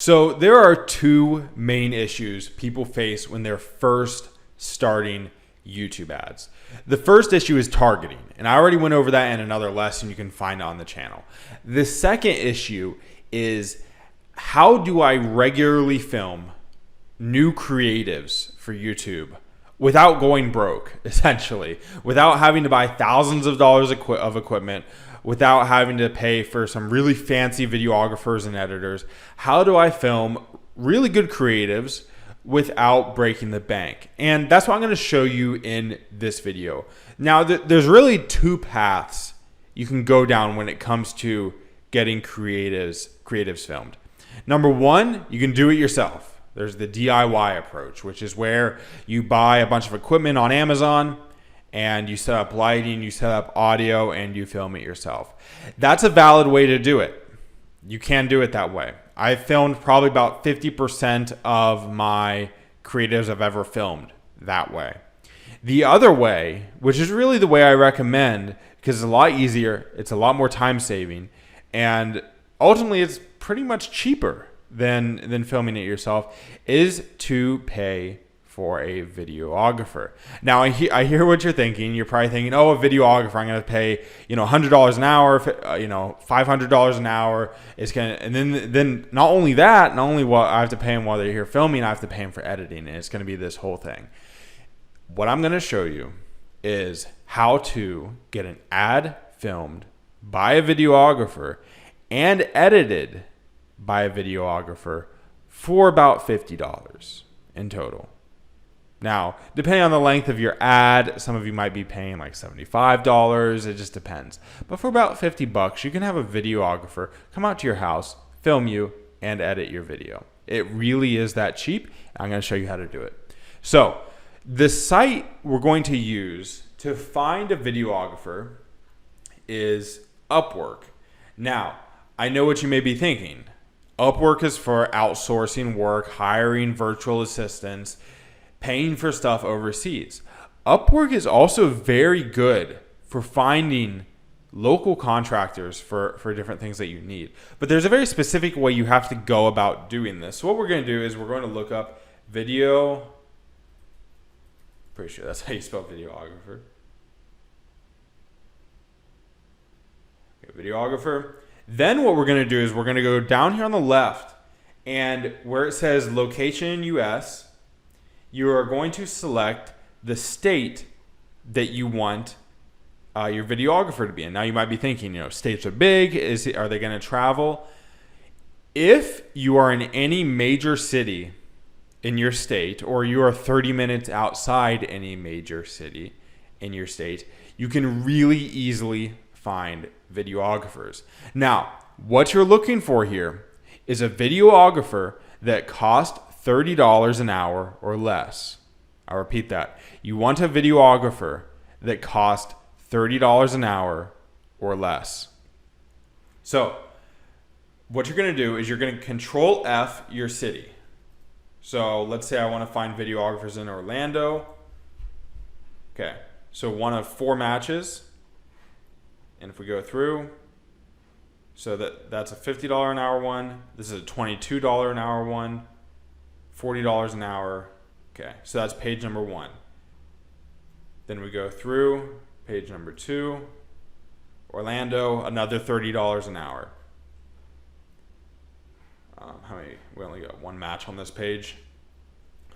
So there are two main issues people face when they're first starting YouTube ads. The first issue is targeting, and I already went over that in another lesson you can find on the channel. The second issue is how do I regularly film new creatives for YouTube without going broke, essentially, without having to buy thousands of dollars of equipment, without having to pay for some really fancy videographers and editors. How do I film really good creatives without breaking the bank? And that's what I'm going to show you in this video. Now, there's really two paths you can go down when it comes to getting creatives filmed. Number one, you can do it yourself. There's the DIY approach, which is where you buy a bunch of equipment on Amazon and you set up lighting, you set up audio, and you film it yourself. That's a valid way to do it. You can do it that way. I filmed probably about 50% of my creatives I've ever filmed that way. The other way, which is really the way I recommend, because it's a lot easier, it's a lot more time saving, and ultimately it's pretty much cheaper than filming it yourself, is to pay for a videographer. Now, I hear what you're thinking. You're probably thinking, oh, a videographer, I'm going to pay, $100 an hour, $500 an hour. It's going to, and then not only that, not only what I have to pay them while they're here filming, I have to pay them for editing, and it's going to be this whole thing. What I'm going to show you is how to get an ad filmed by a videographer and edited by a videographer for about $50 in total. Now, depending on the length of your ad, some of you might be paying like $75. It just depends. But for about $50, you can have a videographer come out to your house, film you, and edit your video. It really is that cheap. I'm going to show you how to do it. So, the site we're going to use to find a videographer is Upwork. Now, I know what you may be thinking. Upwork is for outsourcing work, hiring virtual assistants, paying for stuff overseas. Upwork is also very good for finding local contractors for different things that you need. But there's a very specific way you have to go about doing this. So what we're going to do is we're going to look up pretty sure that's how you spell videographer. Okay, videographer. Then what we're going to do is we're going to go down here on the left, and where it says location US, you are going to select the state that you want your videographer to be in. Now you might be thinking, states are big. Are they going to travel? If you are in any major city in your state, or you are 30 minutes outside any major city in your state, you can really easily find videographers. Now, what you're looking for here is a videographer that costs $30 an hour or less. I'll repeat that. You want a videographer that costs $30 an hour or less. So, what you're going to do is you're going to Control F your city. So, let's say I want to find videographers in Orlando. Okay, so one of 4 matches. And if we go through, so that's a $50 an hour one. This is a $22 an hour one. $40 an hour. Okay, so that's page number 1. Then we go through page number 2. Orlando, another $30 an hour. How many? We only got 1 match on this page.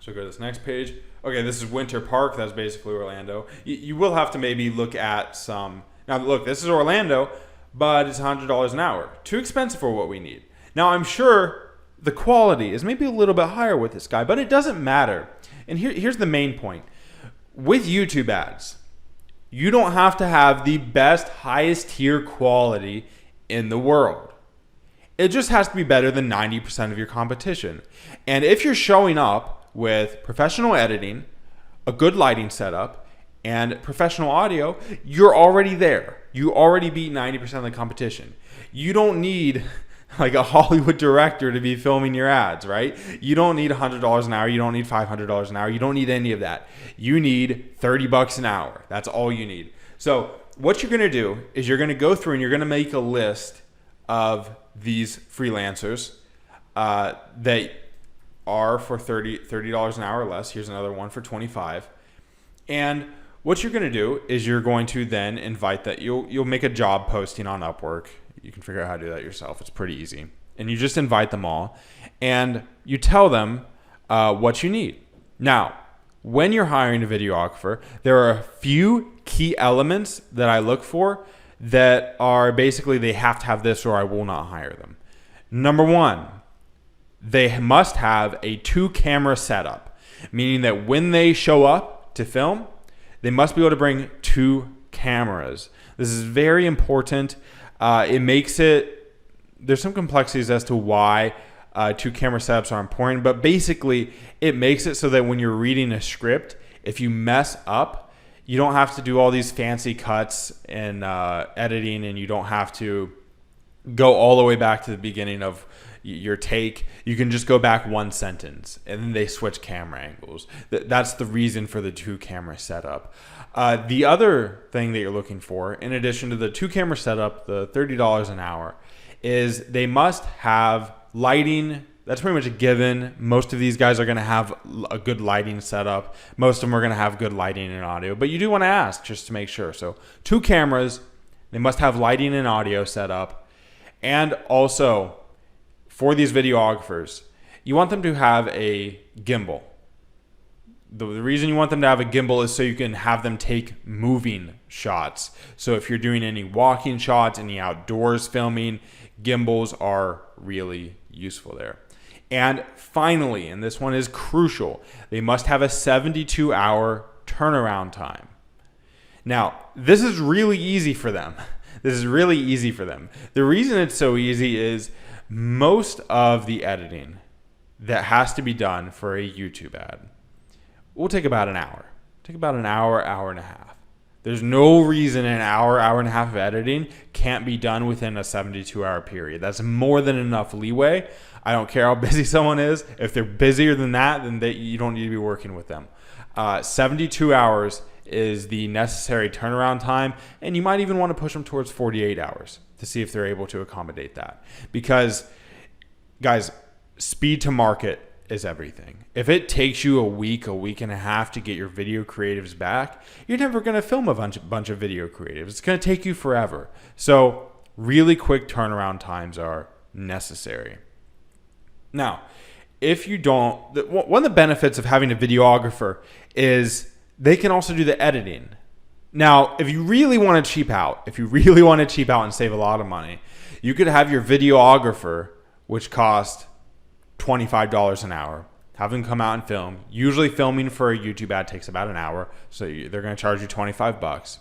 So go to this next page. Okay, this is Winter Park. That's basically Orlando. You will have to maybe look at some. Now look, this is Orlando, but it's $100 an hour. Too expensive for what we need. Now I'm sure the quality is maybe a little bit higher with this guy, but it doesn't matter. And here's the main point. With YouTube ads, you don't have to have the best, highest tier quality in the world. It just has to be better than 90% of your competition. And if you're showing up with professional editing, a good lighting setup, and professional audio, you're already there. You already beat 90% of the competition. You don't need like a Hollywood director to be filming your ads, right? You don't need $100 an hour. You don't need $500 an hour. You don't need any of that. You need $30 an hour. That's all you need. So what you're going to do is you're going to go through and you're going to make a list of these freelancers. that are for $30 an hour or less. Here's another one for 25. And what you're going to do is you're going to then invite that. You'll make a job posting on Upwork. You can figure out how to do that yourself. It's pretty easy. And you just invite them all, and you tell them what you need. Now, when you're hiring a videographer, there are a few key elements that I look for that are basically they have to have this or I will not hire them. Number one, they must have a 2-camera setup, meaning that when they show up to film, they must be able to bring 2 cameras. This is very important. It makes it, there's some complexities as to why 2-camera setups are important, but basically it makes it so that when you're reading a script, if you mess up, you don't have to do all these fancy cuts and editing, and you don't have to go all the way back to the beginning of your take. You can just go back 1 sentence, and then they switch camera angles. That's the reason for the 2-camera setup. The other thing that you're looking for, in addition to the 2-camera setup, the $30 an hour, is they must have lighting. That's pretty much a given. Most of these guys are going to have a good lighting setup. Most of them are going to have good lighting and audio, but you do want to ask just to make sure. So 2 cameras, they must have lighting and audio set up. And also, for these videographers, you want them to have a gimbal. The reason you want them to have a gimbal is so you can have them take moving shots. So if you're doing any walking shots, any outdoors filming, gimbals are really useful there. And finally, and this one is crucial, they must have a 72-hour turnaround time. Now, this is really easy for them. This is really easy for them. The reason it's so easy is most of the editing that has to be done for a YouTube ad will take about an hour. Take about an hour, hour and a half. There's no reason an hour, hour and a half of editing can't be done within a 72-hour period. That's more than enough leeway. I don't care how busy someone is. If they're busier than that, then you don't need to be working with them. 72 hours is the necessary turnaround time, and you might even want to push them towards 48 hours to see if they're able to accommodate that. Because, guys, speed to market is everything. If it takes you a week and a half to get your video creatives back, you're never going to film a bunch of video creatives. It's going to take you forever. So really quick turnaround times are necessary. Now, if you don't, one of the benefits of having a videographer is they can also do the editing. Now, if you really want to cheap out, and save a lot of money, you could have your videographer, which costs $25 an hour, have them come out and film. Usually filming for a YouTube ad takes about an hour, so they're going to charge you $25.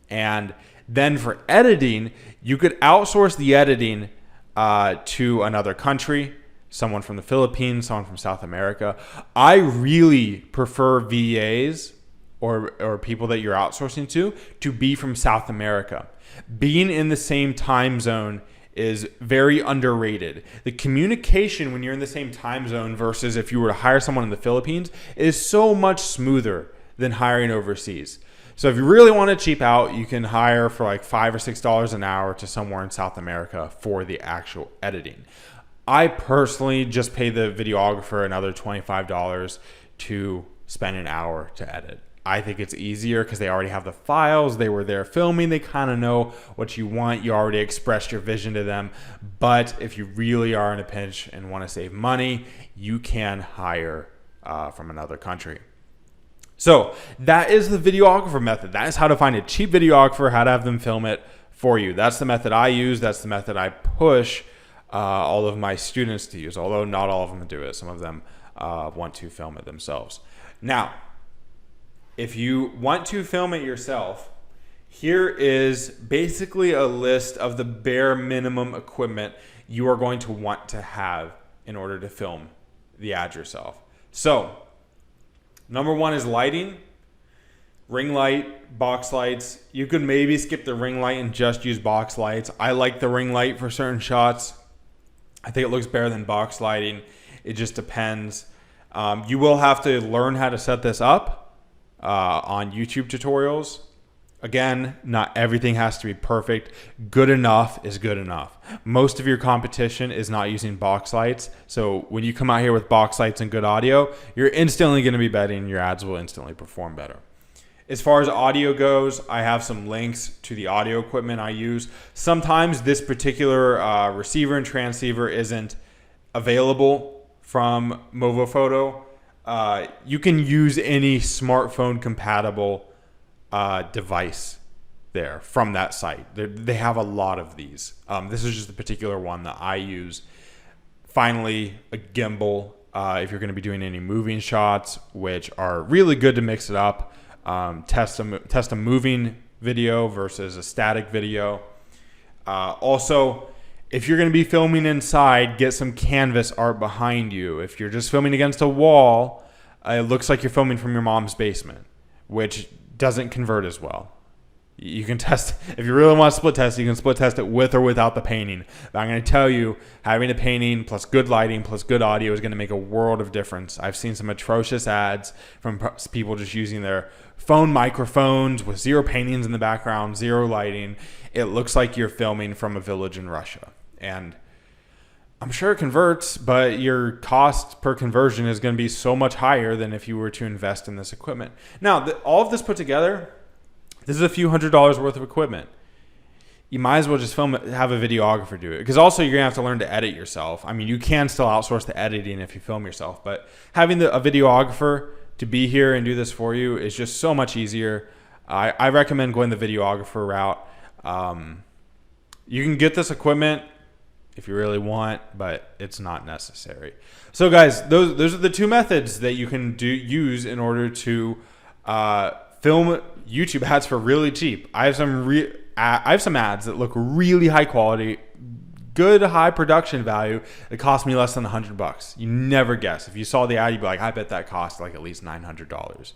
And then for editing, you could outsource the editing to another country, someone from the Philippines, someone from South America. I really prefer VAs or people that you're outsourcing to be from South America. Being in the same time zone is very underrated. The communication when you're in the same time zone versus if you were to hire someone in the Philippines is so much smoother than hiring overseas. So if you really want to cheap out, you can hire for like $5 or $6 an hour to somewhere in South America for the actual editing. I personally just pay the videographer another $25 to spend an hour to edit. I think it's easier because they already have the files. They were there filming. They kind of know what you want. You already expressed your vision to them. But if you really are in a pinch and want to save money, you can hire from another country. So that is the videographer method. That is how to find a cheap videographer, how to have them film it for you. That's the method I use. That's the method I push all of my students to use, although not all of them do it. Some of them want to film it themselves. Now, if you want to film it yourself, here is basically a list of the bare minimum equipment you are going to want to have in order to film the ad yourself. So, number one is lighting. Ring light, box lights. You could maybe skip the ring light and just use box lights. I like the ring light for certain shots. I think it looks better than box lighting. It just depends. You will have to learn how to set this up on YouTube tutorials. Again, not everything has to be perfect. Good enough is good enough. Most of your competition is not using box lights. So when you come out here with box lights and good audio, you're instantly going to be betting your ads will instantly perform better. As far as audio goes, I have some links to the audio equipment I use. Sometimes this particular receiver and transceiver isn't available from Movo Photo. You can use any smartphone compatible device there from that site. They have a lot of these. This is just the particular one that I use. Finally, a gimbal. If you're going to be doing any moving shots, which are really good to mix it up. Test a moving video versus a static video. Also, if you're going to be filming inside, get some canvas art behind you. If you're just filming against a wall, it looks like you're filming from your mom's basement, which doesn't convert as well. You can test, if you really want to split test, you can split test it with or without the painting. But I'm going to tell you, having a painting plus good lighting plus good audio is going to make a world of difference. I've seen some atrocious ads from people just using their phone microphones with zero paintings in the background, zero lighting. It looks like you're filming from a village in Russia. And I'm sure it converts, but your cost per conversion is going to be so much higher than if you were to invest in this equipment. Now, all of this put together, this is a few $100s worth of equipment. You might as well just have a videographer do it. Because also you're going to have to learn to edit yourself. I mean, you can still outsource the editing if you film yourself, but having a videographer to be here and do this for you is just so much easier. I recommend going the videographer route. You can get this equipment if you really want, but it's not necessary. So guys, those are the two methods that you can use in order to film YouTube ads for really cheap. I have some ads that look really high quality, good high production value. It cost me less than $100. You never guess. If you saw the ad, you'd be like, I bet that cost like at least $900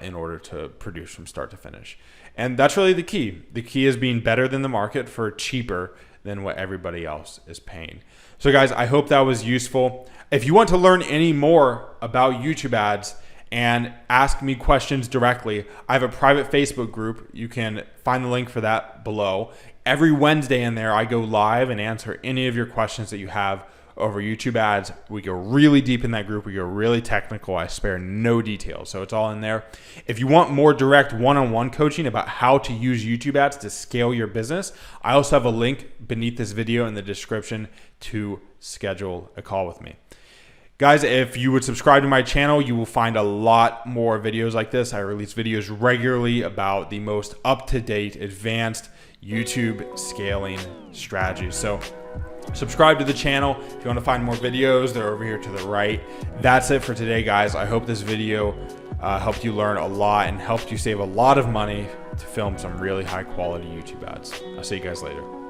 in order to produce from start to finish. And that's really the key. The key is being better than the market for cheaper than what everybody else is paying. So guys, I hope that was useful. If you want to learn any more about YouTube ads and ask me questions directly, I have a private Facebook group. You can find the link for that below. Every Wednesday in there, I go live and answer any of your questions that you have over YouTube ads. We go really deep in that group. We go really technical. I spare no details. So it's all in there. If you want more direct one-on-one coaching about how to use YouTube ads to scale your business, I also have a link beneath this video in the description to schedule a call with me. Guys, if you would subscribe to my channel, you will find a lot more videos like this. I release videos regularly about the most up-to-date, advanced YouTube scaling strategies. So subscribe to the channel. If you want to find more videos, they're over here to the right. That's it for today, guys. I hope this video helped you learn a lot and helped you save a lot of money to film some really high quality YouTube ads. I'll see you guys later.